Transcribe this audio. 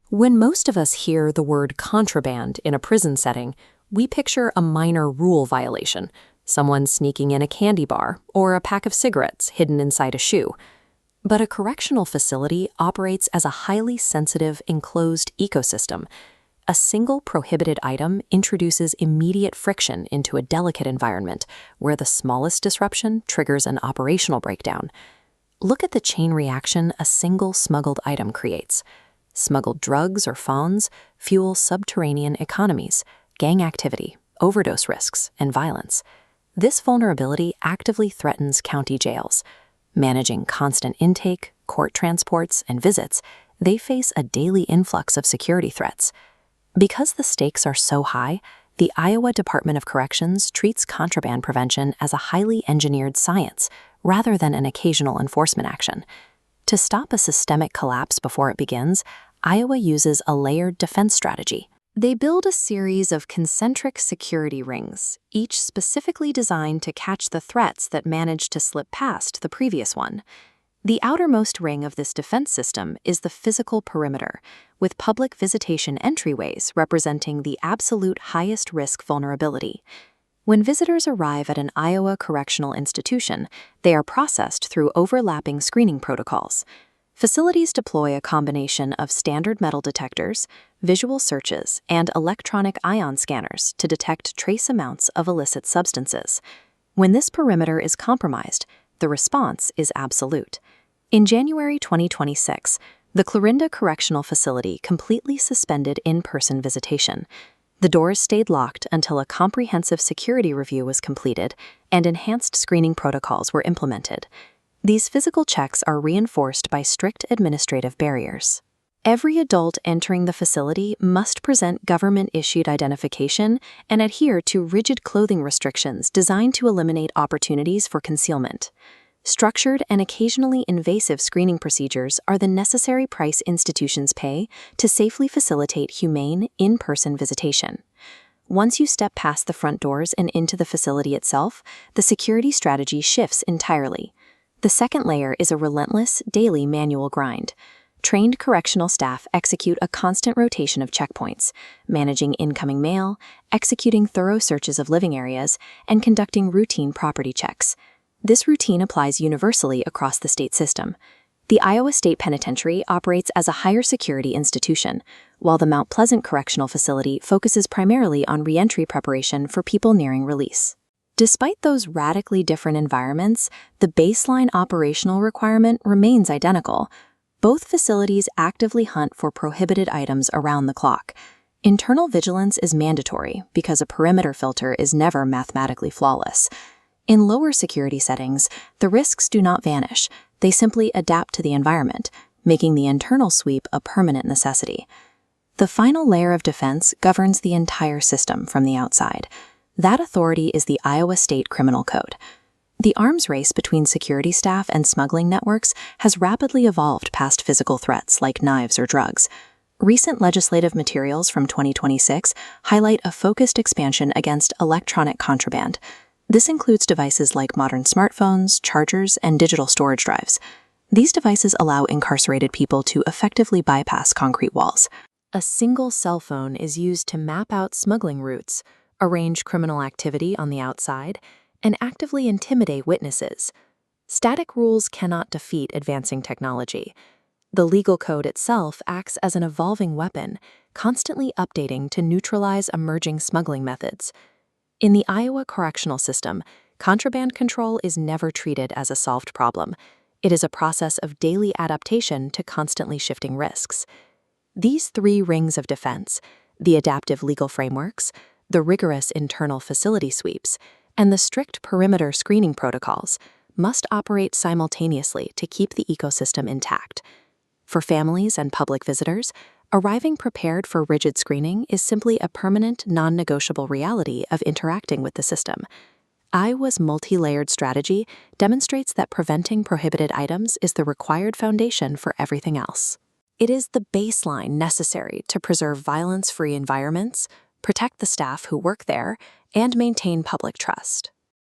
When most of us hear the word contraband in a prison setting, we picture a minor rule violation, someone sneaking in a candy bar or a pack of cigarettes hidden inside a shoe. But a correctional facility operates as a highly sensitive, enclosed ecosystem. A single prohibited item introduces immediate friction into a delicate environment where the smallest disruption triggers an operational breakdown. Look at the chain reaction a single smuggled item creates. Smuggled drugs or phones fuel subterranean economies, gang activity, overdose risks, and violence. This vulnerability actively threatens county jails. Managing constant intake, court transports, and visits, they face a daily influx of security threats. Because the stakes are so high, the Iowa Department of Corrections treats contraband prevention as a highly engineered science rather than an occasional enforcement action. To stop a systemic collapse before it begins, Iowa uses a layered defense strategy. They build a series of concentric security rings, each specifically designed to catch the threats that manage to slip past the previous one. The outermost ring of this defense system is the physical perimeter, with public visitation entryways representing the absolute highest risk vulnerability. When visitors arrive at an Iowa correctional institution, they are processed through overlapping screening protocols. Facilities deploy a combination of standard metal detectors, visual searches, and electronic ion scanners to detect trace amounts of illicit substances. When this perimeter is compromised, the response is absolute. In January 2026, the Clarinda Correctional Facility completely suspended in-person visitation. The doors stayed locked until a comprehensive security review was completed and enhanced screening protocols were implemented. These physical checks are reinforced by strict administrative barriers. Every adult entering the facility must present government-issued identification and adhere to rigid clothing restrictions designed to eliminate opportunities for concealment. Structured and occasionally invasive screening procedures are the necessary price institutions pay to safely facilitate humane, in-person visitation. Once you step past the front doors and into the facility itself, the security strategy shifts entirely. The second layer is a relentless, daily manual grind. Trained correctional staff execute a constant rotation of checkpoints, managing incoming mail, executing thorough searches of living areas, and conducting routine property checks. This routine applies universally across the state system. The Iowa State Penitentiary operates as a higher security institution, while the Mount Pleasant Correctional Facility focuses primarily on reentry preparation for people nearing release. Despite those radically different environments, the baseline operational requirement remains identical. Both facilities actively hunt for prohibited items around the clock. Internal vigilance is mandatory because a perimeter filter is never mathematically flawless. In lower security settings, the risks do not vanish. They simply adapt to the environment, making the internal sweep a permanent necessity. The final layer of defense governs the entire system from the outside. That authority is the Iowa State Criminal Code. The arms race between security staff and smuggling networks has rapidly evolved past physical threats like knives or drugs. Recent legislative materials from 2026 highlight a focused expansion against electronic contraband. This includes devices like modern smartphones, chargers, and digital storage drives. These devices allow incarcerated people to effectively bypass concrete walls. A single cell phone is used to map out smuggling routes, arrange criminal activity on the outside, and actively intimidate witnesses. Static rules cannot defeat advancing technology. The legal code itself acts as an evolving weapon, constantly updating to neutralize emerging smuggling methods. In the Iowa correctional system, contraband control is never treated as a solved problem. It is a process of daily adaptation to constantly shifting risks. These three rings of defense, the adaptive legal frameworks, the rigorous internal facility sweeps, and the strict perimeter screening protocols, must operate simultaneously to keep the ecosystem intact. For families and public visitors, arriving prepared for rigid screening is simply a permanent, non-negotiable reality of interacting with the system. Iowa's multi-layered strategy demonstrates that preventing prohibited items is the required foundation for everything else. It is the baseline necessary to preserve violence-free environments, protect the staff who work there, and maintain public trust.